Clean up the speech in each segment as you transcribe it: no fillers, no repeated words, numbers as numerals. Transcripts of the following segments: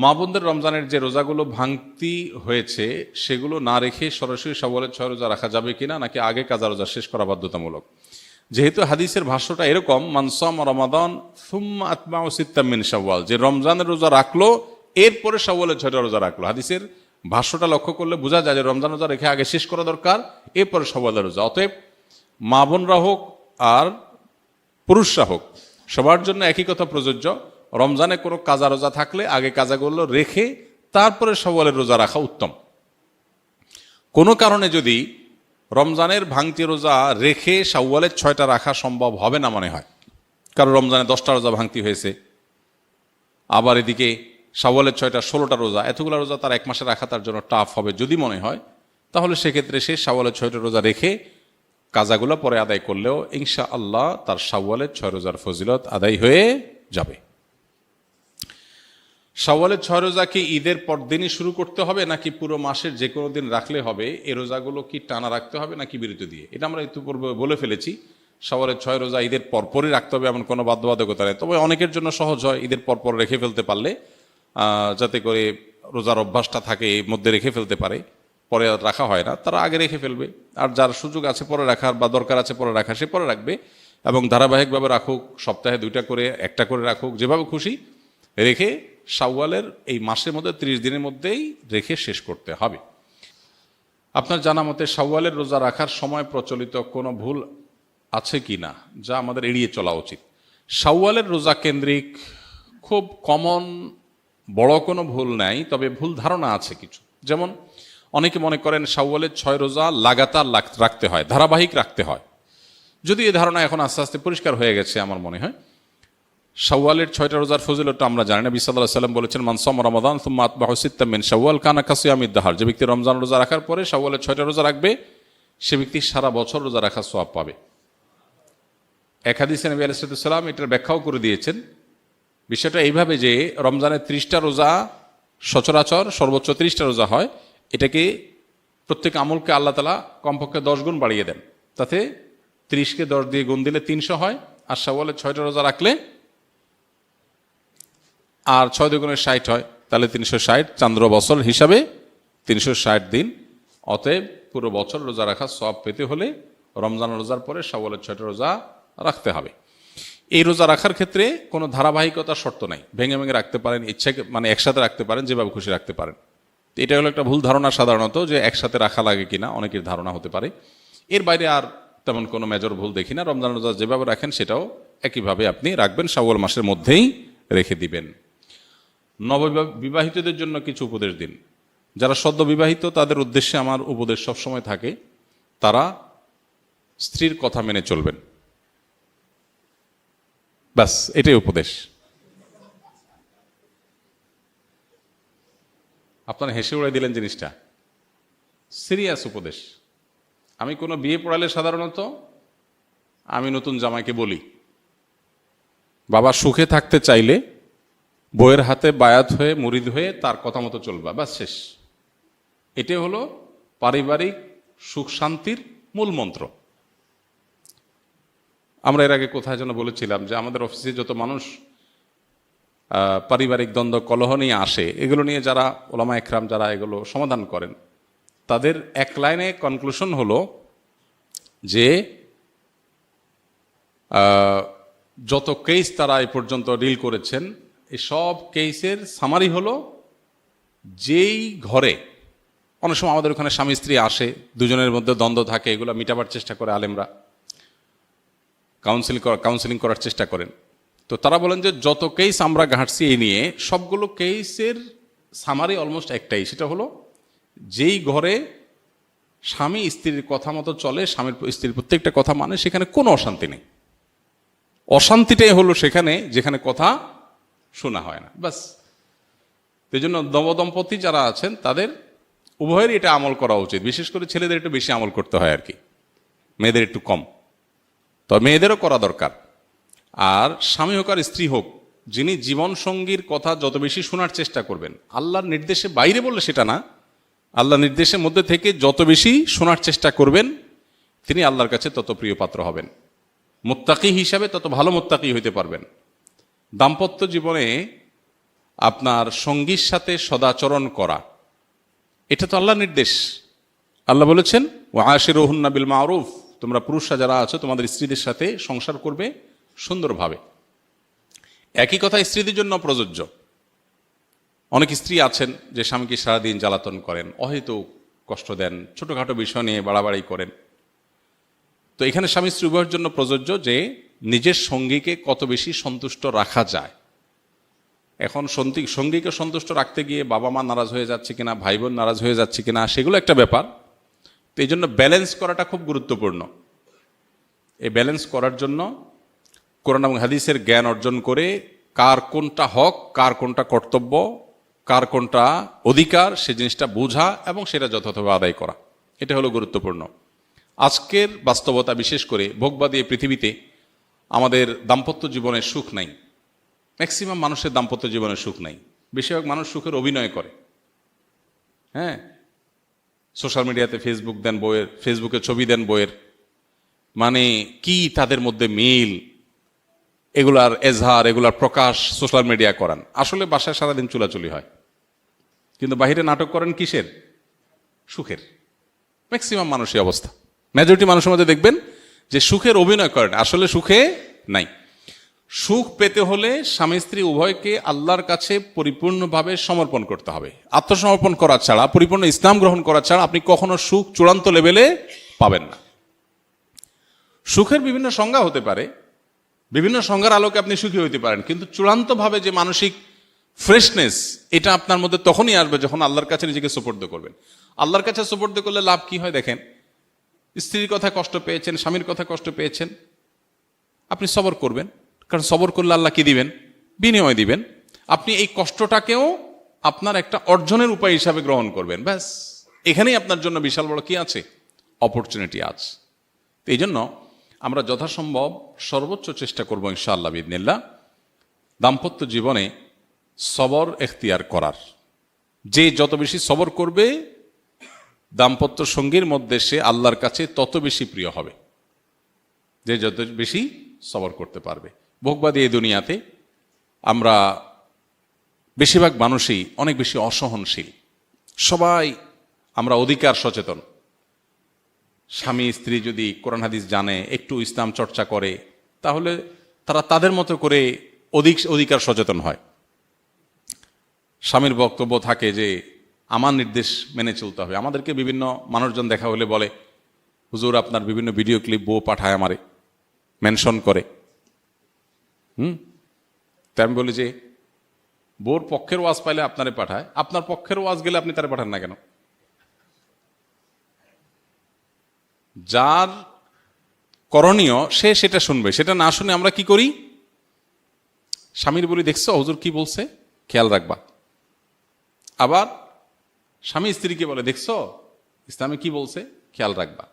মা বোনদের রমজানের যে রোজাগুলো ভাঙতি হয়েছে সেগুলো না রেখে সরাসরি শাওয়ালের 6 রোজা রাখা যাবে কিনা, নাকি আগে কাজা রোজা শেষ করা বাধ্যতামূলক? যেহেতু হাদিসের ভাষ্যটা এরকম, মান সামা রমাদান সুম্মা আতবাউ সিত্তাম মিন শাওয়াল, যে রমজানের রোজা রাখলো এরপরে শাওয়ালের 6টা রোজা রাখলো, হাদিসের ভাষ্যটা লক্ষ্য করলে বোঝা যায় যে রমজান রোজা রেখে আগে শেষ করা দরকার, এরপরে শাওয়ালের রোজা। অতএব মা বোনরা হোক আর পুরুষরা হোক, সবার জন্য একই কথা প্রযোজ্য। রমজানে কোনো কাজা রোজা থাকলে আগে কাজাগুলো রেখে তারপরে শাওয়ালের রোজা রাখা উত্তম। কোনো কারণে যদি রমজানের ভাঙতি রোজা রেখে শাওয়ালের 6টা রাখা সম্ভব হবে না মনে হয়, কারণ রমজানে 10টা রোজা ভাঙতি হয়েছে, আবার এদিকে শাওয়ালের 6টা 16টা রোজা, এতগুলো রোজা তার এক মাসে রাখা তার জন্য টাফ হবে যদি মনে হয়, তাহলে সেক্ষেত্রে সে শাওয়ালের 6টা রোজা রেখে কাজাগুলো পরে আদায় করলেও ইনশাআল্লাহ তার শাওয়ালের 6 রোজার ফজিলত আদায় হয়ে যাবে। শাওয়ালের 6 রোজা কি ঈদের পরদিনই শুরু করতে হবে, নাকি পুরো মাসের যে কোনো দিন রাখলে হবে? এই রোজাগুলো কি টানা রাখতে হবে নাকি বিরতি দিয়ে? এটা আমরা ইতিপূর্বে বলে ফেলেছি, শাওয়ালের 6 রোজা ঈদের পরপরই রাখতে হবে এমন কোনো বাধ্যবাধকতা নেই। তবে অনেকের জন্য সহজ হয় ঈদের পরপর রেখে ফেলতে পারলে, যাতে করে রোজার অভ্যাসটা থাকে এর মধ্যে রেখে ফেলতে পারে, পরে আর রাখা হয় না, তারা আগে রেখে ফেলবে। আর যার সুযোগ আছে পরে রাখার বা দরকার আছে পরে রাখা, সে পরে রাখবে, এবং ধারাবাহিকভাবে রাখুক, সপ্তাহে 2টা করে 1টা করে রাখুক, যেভাবে খুশি রেখে শাওয়ালের এই মাসের মধ্যে 30 দিনের মধ্যেই রেখে শেষ করতে হবে। আপনার জানা মতে শাওয়ালের রোজা রাখার সময় প্রচলিত কোনো ভুল আছে কি না, যা আমাদের এড়িয়ে চলা উচিত? শাওয়ালের রোজা কেন্দ্রিক খুব কমন বড় কোনো ভুল নাই, তবে ভুল ধারণা আছে কিছু। যেমন অনেকে মনে করেন শাওয়ালের 6 রোজা লাগাতার রাখতে হয়, ধারাবাহিক রাখতে হয়। যদি এই ধারণা এখন আস্তে আস্তে পরিষ্কার হয়ে গেছে আমার মনে হয়। শাওয়ালের 6টা রোজার ফজিলতটা আমরা জানি। নবী সাল্লাল্লাহু আলাইহি ওয়াসাল্লাম বলেছেন, মান সামা রমাদান সুম্মা আতবাহু সিত্তাম মিন শাওয়াল কানা কাসিয়ামিদ দাহর, যে ব্যক্তি রমজান রোজা রাখার পরে শাওয়ালের 6টা রোজা রাখবে সে ব্যক্তি সারা বছর রোজা রাখার সওয়াব পাবে। এক হাদিসে নবী আলাইহিস সালাম এটার ব্যাখ্যাও করে দিয়েছেন। বিষয়টা এইভাবে যে রমজানের 30টা রোজা সচরাচর সর্বোচ্চ 30টা রোজা হয়, এটাকে প্রত্যেক আমলকে আল্লাহ তাআলা কমপক্ষে 10 গুণ বাড়িয়ে দেন, তাতে 30কে 10 দিয়ে গুণ দিলে 300 হয়, আর শাওয়ালের 6টা রোজা রাখলে আর 6 দুগুণে 60 হয়, তাহলে 360, চান্দ্র বছর হিসাবে 360 দিন। অতএব পুরো বছর রোজা রাখা সওয়াব পেতে হলে রমজান রোজার পরে শাওয়ালের 6টা রোজা রাখতে হবে। এই রোজা রাখার ক্ষেত্রে কোনো ধারাবাহিকতার শর্ত নাই, ভেঙে ভেঙে রাখতে পারেন, ইচ্ছা মানে একসাথে রাখতে পারেন, যেভাবে খুশি রাখতে পারেন। এটা হলো একটা ভুল ধারণা সাধারণত, যে একসাথে রাখা লাগে কিনা অনেকের ধারণা হতে পারে। এর বাইরে আর তেমন কোনো মেজর ভুল দেখি না। রমজান রোজা যেভাবে রাখেন সেটাও একইভাবে আপনি রাখবেন, শাওয়াল মাসের মধ্যেই রেখে দিবেন। নববিবাহিতদের জন্য কিছু উপদেশ দিন। যারা সদ্য বিবাহিত তাদের উদ্দেশ্যে আমার উপদেশ সবসময় থাকে, তারা স্ত্রীর কথা মেনে চলবেন, ব্যাস এটাই উপদেশ। আপনারা হেসে উড়াই দিলেন জিনিসটা, সিরিয়াস উপদেশ। আমি কোনো বিয়ে পড়ালে সাধারণত আমি নতুন জামাইকে বলি, বাবা সুখে থাকতে চাইলে বইয়ের হাতে বায়াত হয়ে মুরিদ হয়ে তার কথা মতো চলবা, ব্যাস শেষ। এটাই হলো পারিবারিক সুখ শান্তির মূল মন্ত্র। আমরা এর আগে কোথায় যেন বলেছিলাম যে আমাদের অফিসে যত মানুষ পারিবারিক দ্বন্দ্ব কলহ নিয়ে আসে, এগুলো নিয়ে যারা ওলামা একরাম যারা এগুলো সমাধান করেন, তাদের এক লাইনে কনক্লুশন হলো যে যত কেস তারা এই পর্যন্ত ডিল করেছেন, এই সব কেসের সামারি হলো, যেই ঘরে অনেক সময় আমাদের ওখানে স্বামী স্ত্রী আসে, দুজনের মধ্যে দ্বন্দ্ব থাকে, এগুলো মিটাবার চেষ্টা করে আলেমরা, কাউন্সিলিং করার চেষ্টা করেন। তো তারা বলেন যে যত কেস আমরা ঘাঁটছি এই নিয়ে, সবগুলো কেসের সামারি অলমোস্ট একটাই, সেটা হলো যেই ঘরে স্বামী স্ত্রীর কথা মতো চলে, স্বামীর স্ত্রীর প্রত্যেকটা কথা মানে, সেখানে কোনো অশান্তি নেই। অশান্তিটাই হলো সেখানে যেখানে কথা শোনা হয় না, ব্যাস। এই জন্য নবদম্পতি যারা আছেন তাদের উভয়েরই এটা আমল করা উচিত। বিশেষ করে ছেলেদের একটু বেশি আমল করতে হয় আর কি, মেয়েদের একটু কম, তো মেয়েদেরও করা দরকার। আর স্বামী হোক আর স্ত্রী হোক, যিনি জীবন সঙ্গীর কথা যত বেশি শোনার চেষ্টা করবেন, আল্লাহর নির্দেশে বাইরে বললে সেটা না, আল্লাহর নির্দেশের মধ্যে থেকে যত বেশি শোনার চেষ্টা করবেন, তিনি আল্লাহর কাছে তত প্রিয় পাত্র হবেন, মুত্তাকি হিসাবে তত ভালো মুত্তাকি হইতে পারবেন। দাম্পত্য জীবনে আপনার সঙ্গীর সাথে সদাচরণ করা, এটা তো আল্লাহর নির্দেশ। আল্লাহ বলেছেন ওয়া আশিরুহুন্না বিল মারুফ, তোমরা পুরুষরা যারা আছো তোমাদের স্ত্রীদের সাথে সংসার করবে সুন্দরভাবে। একই কথা স্ত্রীদের জন্য প্রযোজ্য। অনেক স্ত্রী আছেন যে স্বামীকে সারাদিন জ্বালাতন করেন, অহেতুক কষ্ট দেন, ছোটোখাটো বিষয় নিয়ে বাড়াবাড়ি করেন। তো এখানে স্বামী স্ত্রী উভয়ের জন্য প্রযোজ্য যে নিজের সঙ্গীকে কত বেশি সন্তুষ্ট রাখা যায়। এখন সঙ্গীকে সন্তুষ্ট রাখতে গিয়ে বাবা মা নারাজ হয়ে যাচ্ছে কিনা, ভাই বোন নারাজ হয়ে যাচ্ছে কিনা, সেগুলো একটা ব্যাপার। তো এই জন্য ব্যালেন্স করাটা খুব গুরুত্বপূর্ণ। এই ব্যালেন্স করার জন্য কোরআন এবং হাদিসের জ্ঞান অর্জন করে কার কোনটা হক, কার কোনটা কর্তব্য, কার কোনটা অধিকার, সে জিনিসটা বোঝা এবং সেটা যথাযথভাবে আদায় করা, এটা হলো গুরুত্বপূর্ণ। আজকের বাস্তবতা, বিশেষ করে ভোগবাদী এই পৃথিবীতে আমাদের দাম্পত্য জীবনের সুখ নাই। ম্যাক্সিমাম মানুষের দাম্পত্য জীবনের সুখ নাই। বেশিরভাগ মানুষ সুখের অভিনয় করে। হ্যাঁ, সোশ্যাল মিডিয়াতে ফেসবুকে ছবি দেন বইয়ের, মানে কি তাদের মধ্যে মিল, এগুলার এজহার, এগুলার প্রকাশ সোশ্যাল মিডিয়া করান। আসলে বাসায় সারাদিন চুলাচুলি হয়, কিন্তু বাহিরে নাটক করেন কিসের? সুখের। ম্যাক্সিমাম মানুষই অবস্থা, মেজরিটি মানুষের মধ্যে দেখবেন যে সুখের অভিনয় করেন, আসলে সুখে নাই। সুখ পেতে হলে স্বামী স্ত্রী উভয়কে আল্লাহর কাছে পরিপূর্ণভাবে সমর্পণ করতে হবে। আত্মসমর্পণ করা ছাড়া, পরিপূর্ণ ইসলাম গ্রহণ করা ছাড়া আপনি কখনো সুখ চূড়ান্ত লেভেলে পাবেন না। সুখের বিভিন্ন সংজ্ঞা হতে পারে, বিভিন্ন সংজ্ঞার আলোকে আপনি সুখী হইতে পারেন, কিন্তু চূড়ান্তভাবে যে মানসিক ফ্রেশনেস, এটা আপনার মধ্যে তখনই আসবে যখন আল্লাহর কাছে নিজেকে সুপর্দ করবেন। আল্লাহর কাছে সুপর্দ করলে লাভ কি হয় দেখেন। স্ত্রীর কথা কষ্ট পেয়েছেন, স্বামীর কথা কষ্ট পেয়েছেন, আপনি সবর করবেন, কারণ সবর করলে আল্লাহ কি দিবেন? বিনিময় দিবেন। আপনি এই কষ্টটাকেও আপনার একটা অর্জনের উপায় হিসাবে গ্রহণ করবেন। ব্যাস, এখানেই আপনার জন্য বিশাল বড় কি আছে? অপরচুনিটি আছে। তো এই জন্য আমরা যথাসম্ভব সর্বোচ্চ চেষ্টা করবো ইনশাআল্লাহ বিইذনিল্লাহ দাম্পত্য জীবনে সবর এখতিয়ার করার। যে যত বেশি সবর করবে দাম্পত্য সঙ্গীর মধ্যে সে আল্লাহর কাছে তত বেশি প্রিয় হবে, যে যত বেশি সবর করতে পারবে। ভোগবাদী এই দুনিয়াতে আমরা বেশিরভাগ মানুষই অনেক বেশি অসহনশীল। সবাই আমরা অধিকার সচেতন। স্বামী স্ত্রী যদি কোরআন হাদিস জানে, একটু ইসলাম চর্চা করে, তাহলে তারা তাদের মতো করে অধিকার সচেতন হয়। স্বামীর বক্তব্য থাকে যে আমার নির্দেশ মেনে চলতে হবে। আমাদেরকে বিভিন্ন মানুষজন দেখা হলে বলে, হুজুর আপনার বিভিন্ন ভিডিও ক্লিপ বউ পাঠায় আমারে, মেনশন করে। তাই আমি বলি যে বউর পক্ষের ওয়াজ পাইলে আপনারে পাঠায়, আপনার পক্ষের ওয়াজ গেলে আপনি তারে পাঠান না কেন? যার করণীয় সে সেটা শুনবে, সেটা না শুনে আমরা কি করি? স্বামীর বলি, দেখছো হুজুর কি বলছে, খেয়াল রাখবা। আবার স্বামী স্ত্রীকে বলে, দেখছো ইসলামে কি বলছে, খেয়াল রাখবা।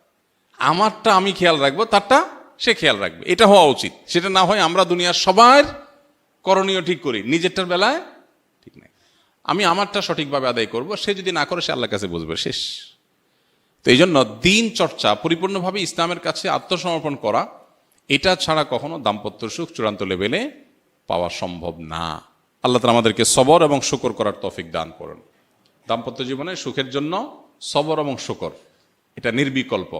আমারটা আমি খেয়াল রাখবো, তারটা সে খেয়াল রাখবে। এটা হওয়া উচিত। সেটা না হয় আমরা দুনিয়ার সবার করণীয় ঠিক করি, নিজেরটার বেলায় ঠিক নাই। আমি আমারটা সঠিকভাবে আদায় করব, সে যদি না করে সে আল্লাহর কাছে বুঝবে, শেষ। তো এই জন্য দিন চর্চা, পরিপূর্ণভাবে ইসলামের কাছে আত্মসমর্পণ করা, এটা ছাড়া কখনো দাম্পত্য সুখ চূড়ান্ত লেভেলে পাওয়া সম্ভব না। আল্লাহ তাআলা আমাদেরকে সবর এবং শুকর করার তৌফিক দান করুন। দাম্পত্য জীবনে সুখের জন্য সবর এবং শুকর, এটা নির্বিকল্প।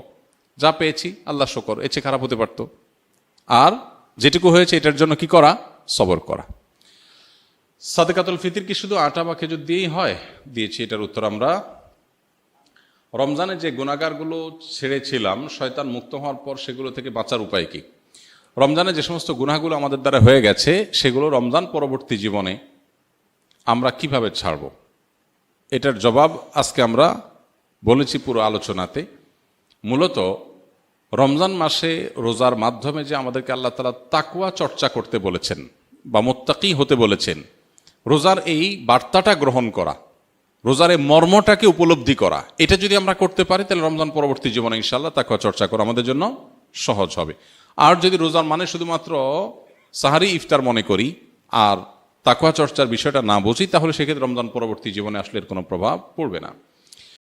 যা পেয়েছি আল্লাহ শুকর, এর চেয়ে খারাপ হতে পারতো। আর যেটুকু হয়েছে এটার জন্য কি করা? সবর করা। সাদকাতুল ফিতর কি শুধু আটা বা খেজুর দিয়েই হয়? দিয়েছি। এটার উত্তর আমরা রমজানে যে গুনাহগারগুলো ছেড়েছিলাম, শয়তান মুক্ত হওয়ার পর সেগুলো থেকে বাঁচার উপায় কি? রমজানে যে সমস্ত গুনাহগুলো আমাদের দ্বারা হয়ে গেছে, সেগুলো রমজান পরবর্তী জীবনে আমরা কিভাবে ছাড়ব, এটার জবাব আজকে আমরা বলেছি পুরো আলোচনাতে। মূলত রমজান মাসে রোজার মাধ্যমে যে আমাদেরকে আল্লাহ তাআলা তাকওয়া চর্চা করতে বলেছেন বা মুত্তাকি হতে বলেছেন, রোজার এই বার্তাটা গ্রহণ করা, রোজার এই মর্মটাকে উপলব্ধি করা, এটা যদি আমরা করতে পারি তাহলে রমজান পরবর্তী জীবনে ইনশাআল্লাহ তাকওয়া চর্চা করা আমাদের জন্য সহজ হবে। আর যদি রোজার মানে শুধুমাত্র সাহারি ইফতার মনে করি আর তাকওয়া চর্চার বিষয়টা না বুঝি, তাহলে সেক্ষেত্রে রমজান পরবর্তী জীবনে আসলে এর কোনো প্রভাব পড়বে না।